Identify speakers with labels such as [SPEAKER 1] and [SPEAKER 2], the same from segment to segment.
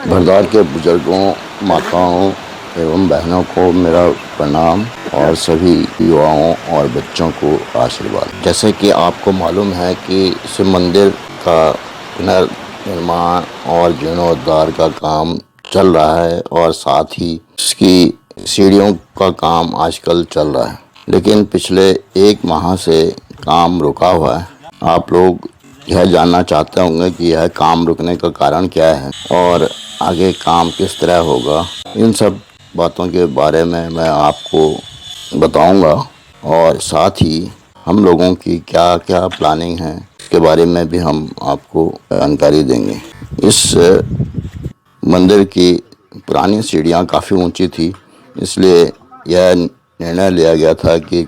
[SPEAKER 1] भरदार के बुजुर्गों, माताओं एवं बहनों को मेरा प्रणाम और सभी युवाओं और बच्चों को आशीर्वाद। जैसे कि आपको मालूम है कि इस मंदिर का पुनर्निर्माण और जीर्णोद्धार का काम चल रहा है और साथ ही इसकी सीढ़ियों का काम आजकल चल रहा है, लेकिन पिछले 1 माह से काम रुका हुआ है। आप लोग यह जानना चाहते होंगे कि यह काम रुकने का कारण क्या है और आगे काम किस तरह होगा। इन सब बातों के बारे में मैं आपको बताऊंगा और साथ ही हम लोगों की क्या क्या प्लानिंग है इसके बारे में भी हम आपको जानकारी देंगे। इस मंदिर की पुरानी सीढ़ियाँ काफ़ी ऊंची थी, इसलिए यह निर्णय लिया गया था कि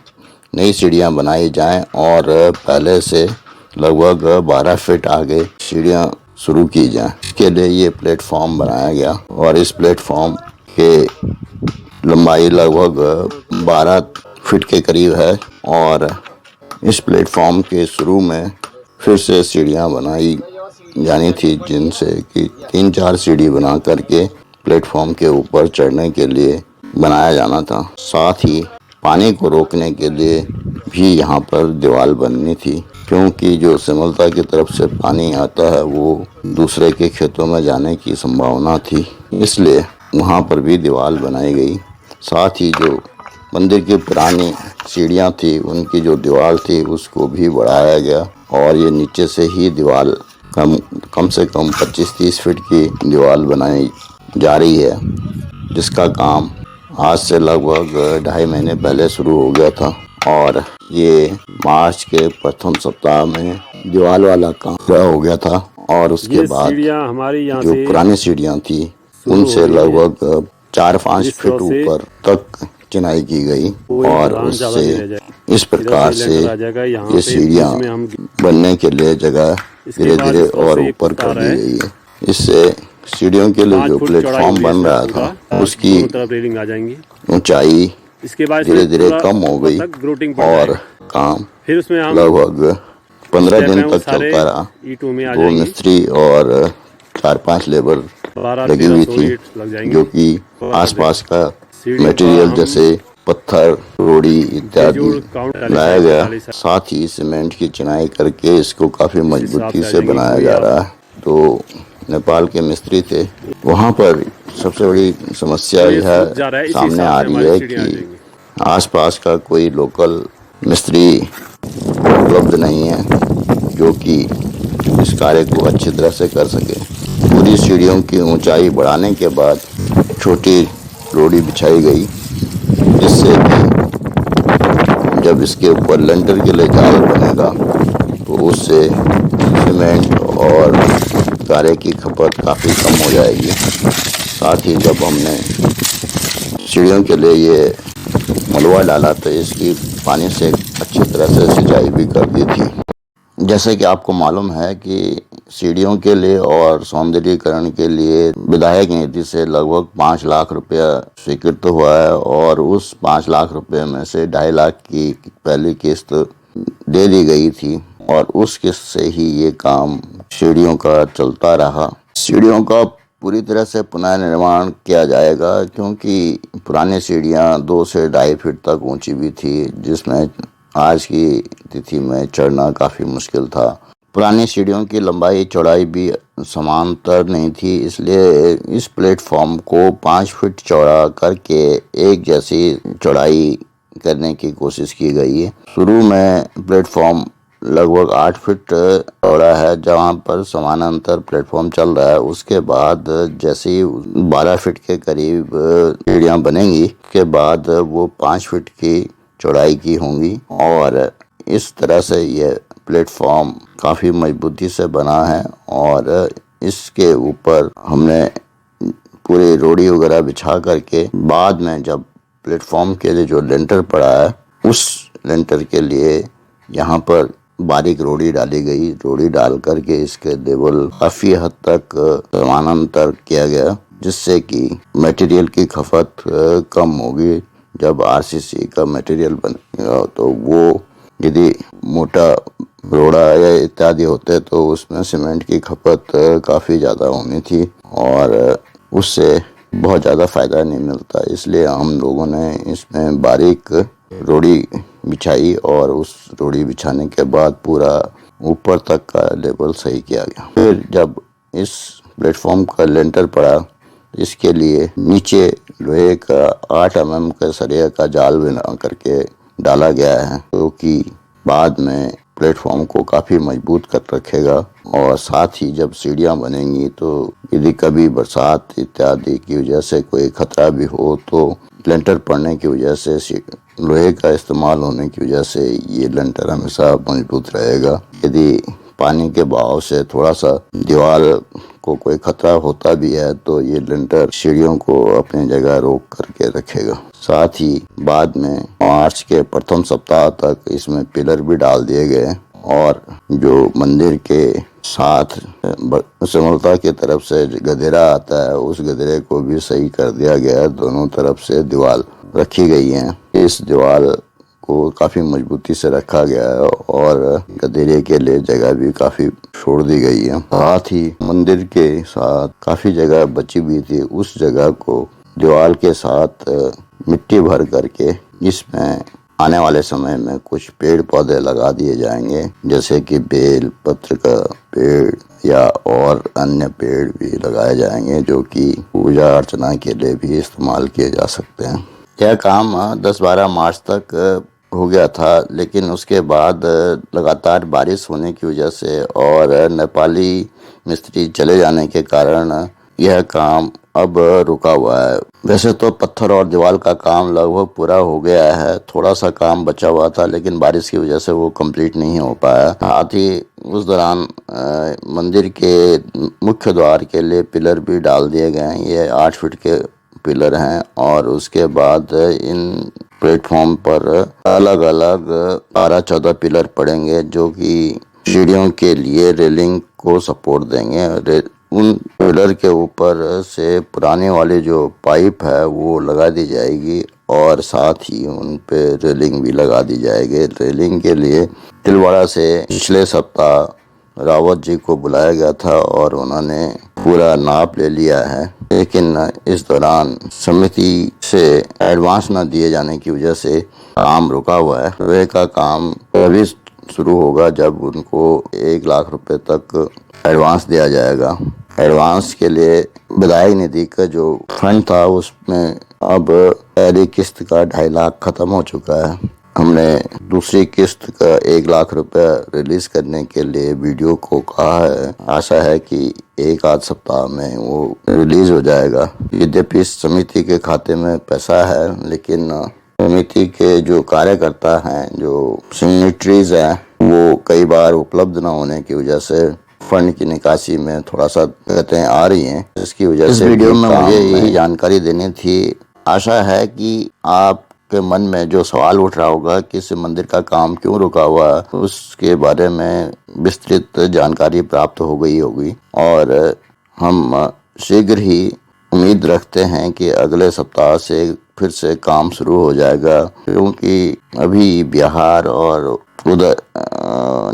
[SPEAKER 1] नई सीढ़ियाँ बनाई जाएं और पहले से लगभग 12 फीट आगे सीढ़ियाँ शुरू की जाएं। इसके लिए ये प्लेटफॉर्म बनाया गया और इस प्लेटफॉर्म के लंबाई लगभग 12 फीट के करीब है और इस प्लेटफॉर्म के शुरू में फिर से सीढ़ियाँ बनाई जानी थी, जिनसे कि 3-4 सीढ़ी बना करके प्लेटफॉर्म के ऊपर चढ़ने के लिए बनाया जाना था। साथ ही पानी को रोकने के लिए भी यहाँ पर दीवार बननी थी, क्योंकि जो सिमलता की तरफ से पानी आता है वो दूसरे के खेतों में जाने की संभावना थी, इसलिए वहाँ पर भी दीवार बनाई गई। साथ ही जो मंदिर की पुरानी सीढ़ियाँ थी उनकी जो दीवार थी उसको भी बढ़ाया गया और ये नीचे से ही दीवार कम से कम 25-30 फीट की दीवार बनाई जा रही है, जिसका काम आज से लगभग 2.5 महीने पहले शुरू हो गया था और ये मार्च के प्रथम सप्ताह में दीवार वाला काम पूरा हो गया था। और उसके बाद जो पुरानी सीढ़ियाँ थी उनसे लगभग 4-5 फीट ऊपर तक चिनाई की गई और उससे इस प्रकार से ये सीढ़ियाँ बनने के लिए जगह धीरे धीरे और ऊपर कर दी गई है। इससे सीढ़ियों के लिए जो प्लेटफॉर्म बन रहा था उसकी ऊंचाई धीरे धीरे कम हो गई और काम लगभग 15 दिन तक चलता रहा। 2 मिस्त्री और 4-5 लेबर लगी हुई थी, जो कि आसपास का मटेरियल जैसे पत्थर, रोड़ी इत्यादि लाया गया। साथ ही सीमेंट की चिनाई करके इसको काफ़ी मजबूती से बनाया जा रहा है। तो नेपाल के मिस्त्री थे। वहाँ पर सबसे बड़ी समस्या यह सामने आ रही है कि आसपास का कोई लोकल मिस्त्री उपलब्ध नहीं है जो कि इस कार्य को अच्छी तरह से कर सके। पूरी सीढ़ियों की ऊंचाई बढ़ाने के बाद छोटी रोड़ी बिछाई गई, जिससे कि जब इसके ऊपर लेंटर के लिए जाल बनेगा तो उससे सीमेंट और गारे की खपत काफ़ी कम हो जाएगी। साथ ही जब हमने सीढ़ियों के लिए ये मलबा डाला तो इसकी पानी से अच्छी तरह से सिंचाई भी कर दी थी। जैसे कि आपको मालूम है कि सीढ़ियों के लिए और सौंदर्यीकरण के लिए विधायक निधि से लगभग 5 लाख रुपया स्वीकृत हुआ है और उस 5 लाख रुपए में से 2.5 लाख की पहली किस्त दे दी गई थी और उस किस्त से ही ये काम सीढ़ियों का चलता रहा। सीढ़ियों का पूरी तरह से पुनर्निर्माण किया जाएगा, क्योंकि पुरानी सीढ़ियाँ 2 से 2.5 फीट तक ऊंची भी थी, जिसमें आज की तिथि में चढ़ना काफ़ी मुश्किल था। पुरानी सीढ़ियों की लंबाई चौड़ाई भी समांतर नहीं थी, इसलिए इस प्लेटफॉर्म को 5 फीट चौड़ा करके एक जैसी चौड़ाई करने की कोशिश की गई है। शुरू में प्लेटफॉर्म लगभग 8 फीट चौड़ा है, जहाँ पर समानांतर प्लेटफॉर्म चल रहा है। उसके बाद जैसे ही 12 फीट के करीब सीढ़ियाँ बनेंगी, के बाद वो 5 फीट की चौड़ाई की होंगी और इस तरह से ये प्लेटफॉर्म काफ़ी मजबूती से बना है और इसके ऊपर हमने पूरी रोड़ी वगैरह बिछा करके बाद में जब प्लेटफॉर्म के लिए जो लेंटर पड़ा है उस लेंटर के लिए यहाँ पर बारीक रोड़ी डाली गई। रोड़ी डाल करके इसके लेवल काफ़ी हद तक समानांतर किया गया, जिससे कि मटेरियल की खपत कम होगी। जब आरसीसी का मटेरियल बनेगा तो वो यदि मोटा रोड़ा या इत्यादि होते तो उसमें सीमेंट की खपत काफ़ी ज़्यादा होनी थी और उससे बहुत ज़्यादा फ़ायदा नहीं मिलता। इसलिए हम लोगों ने इसमें बारीक रोड़ी बिछाई और उस रोड़ी बिछाने के बाद पूरा ऊपर तक का लेवल सही किया गया। फिर जब इस प्लेटफॉर्म का लेंटर पड़ा, इसके लिए नीचे लोहे का 8 mm का सरिया का जाल बना करके डाला गया है, जो कि बाद में प्लेटफॉर्म को काफ़ी मजबूत कर रखेगा। और साथ ही जब सीढ़ियाँ बनेंगी तो यदि कभी बरसात इत्यादि की वजह से कोई खतरा भी हो तो लेंटर पड़ने की वजह से, लोहे का इस्तेमाल होने की वजह से ये लेंटर हमेशा मजबूत रहेगा। यदि पानी के बहाव से थोड़ा सा दीवार को कोई खतरा होता भी है तो ये लेंटर सीढ़ियों को अपनी जगह रोक करके रखेगा। साथ ही बाद में मार्च के प्रथम सप्ताह तक इसमें पिलर भी डाल दिए गए और जो मंदिर के साथ समलता की तरफ से गधेरा आता है, उस गधेरे को भी सही कर दिया गया। दोनों तरफ से दीवार रखी गई है। इस दीवार को काफ़ी मजबूती से रखा गया है और गधेरे के लिए जगह भी काफ़ी छोड़ दी गई है। साथ ही मंदिर के साथ काफ़ी जगह बची हुई थी, उस जगह को दीवार के साथ मिट्टी भर करके इसमें आने वाले समय में कुछ पेड़ पौधे लगा दिए जाएंगे, जैसे कि बेल पत्र का पेड़ या और अन्य पेड़ भी लगाए जाएंगे, जो कि पूजा अर्चना के लिए भी इस्तेमाल किए जा सकते हैं। यह काम 10-12 मार्च तक हो गया था, लेकिन उसके बाद लगातार बारिश होने की वजह से और नेपाली मिस्त्री चले जाने के कारण यह काम अब रुका हुआ है। वैसे तो पत्थर और दीवार का काम लगभग पूरा हो गया है, थोड़ा सा काम बचा हुआ था, लेकिन बारिश की वजह से वो कंप्लीट नहीं हो पाया। साथ ही उस दौरान मंदिर के मुख्य द्वार के लिए पिलर भी डाल दिए गए हैं। ये 8 फीट के पिलर हैं और उसके बाद इन प्लेटफॉर्म पर अलग अलग 12-14 पिलर पड़ेंगे, जो कि सीढ़ियों के लिए रेलिंग को सपोर्ट देंगे। उन पिलर के ऊपर से पुराने वाले जो पाइप है वो लगा दी जाएगी और साथ ही उन पे रेलिंग भी लगा दी जाएगी। रेलिंग के लिए तिलवाड़ा से पिछले सप्ताह रावत जी को बुलाया गया था और उन्होंने पूरा नाप ले लिया है, लेकिन इस दौरान समिति से एडवांस न दिए जाने की वजह से काम रुका हुआ है। वे का काम अभी शुरू होगा जब उनको 1 लाख रुपए तक एडवांस दिया जाएगा। एडवांस के लिए विधायक निधि का जो फंड था उसमें अब पहली किस्त का 2.5 लाख खत्म हो चुका है। हमने दूसरी किस्त का 1 लाख रुपए रिलीज करने के लिए वीडियो को कहा है। आशा है कि 1 आध सप्ताह में वो रिलीज हो जाएगा। यद्यपि समिति के खाते में पैसा है, लेकिन समिति के जो कार्यकर्ता हैं, जो सिग्नेटरीज हैं, वो कई बार उपलब्ध न होने की वजह से फंड की निकासी में थोड़ा सा दिक्कतें आ रही हैं। इसकी वजह से वीडियो में मुझे यही जानकारी देनी थी। आशा है कि आपके मन में जो सवाल उठ रहा होगा कि इस मंदिर का काम क्यों रुका हुआ है, उसके बारे में विस्तृत जानकारी प्राप्त हो गई होगी और हम शीघ्र ही उम्मीद रखते हैं कि अगले सप्ताह से फिर से काम शुरू हो जाएगा, क्योंकि अभी बिहार और उधर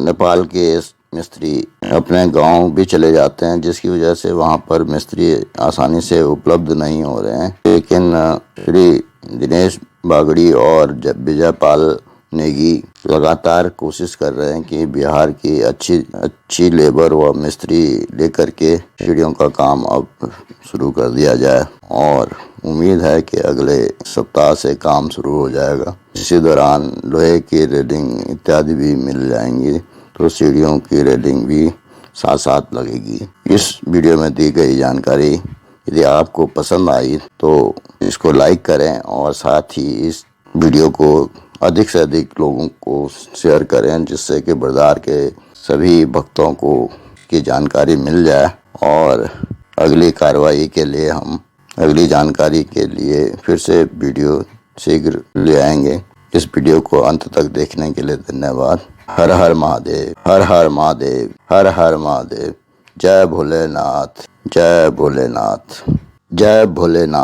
[SPEAKER 1] नेपाल के मिस्त्री अपने गांव भी चले जाते हैं, जिसकी वजह से वहां पर मिस्त्री आसानी से उपलब्ध नहीं हो रहे हैं। लेकिन श्री दिनेश बागड़ी और विजयपाल नेगी लगातार कोशिश कर रहे हैं कि बिहार की अच्छी लेबर व मिस्त्री लेकर के सीढ़ियों का काम अब शुरू कर दिया जाए और उम्मीद है कि अगले सप्ताह से काम शुरू हो जाएगा। इसी दौरान लोहे की रेलिंग इत्यादि भी मिल जाएंगी, तो सीढ़ियों की रेलिंग भी साथ साथ लगेगी। इस वीडियो में दी गई जानकारी यदि आपको पसंद आई तो इसको लाइक करें और साथ ही इस वीडियो को अधिक से अधिक लोगों को शेयर करें, जिससे कि बिरदार के सभी भक्तों को की जानकारी मिल जाए और अगली कार्रवाई के लिए हम अगली जानकारी के लिए फिर से वीडियो शीघ्र ले आएंगे। इस वीडियो को अंत तक देखने के लिए धन्यवाद। हर हर महादेव, हर हर महादेव, हर हर महादेव। जय भोलेनाथ, जय भोलेनाथ, जय भोलेनाथ।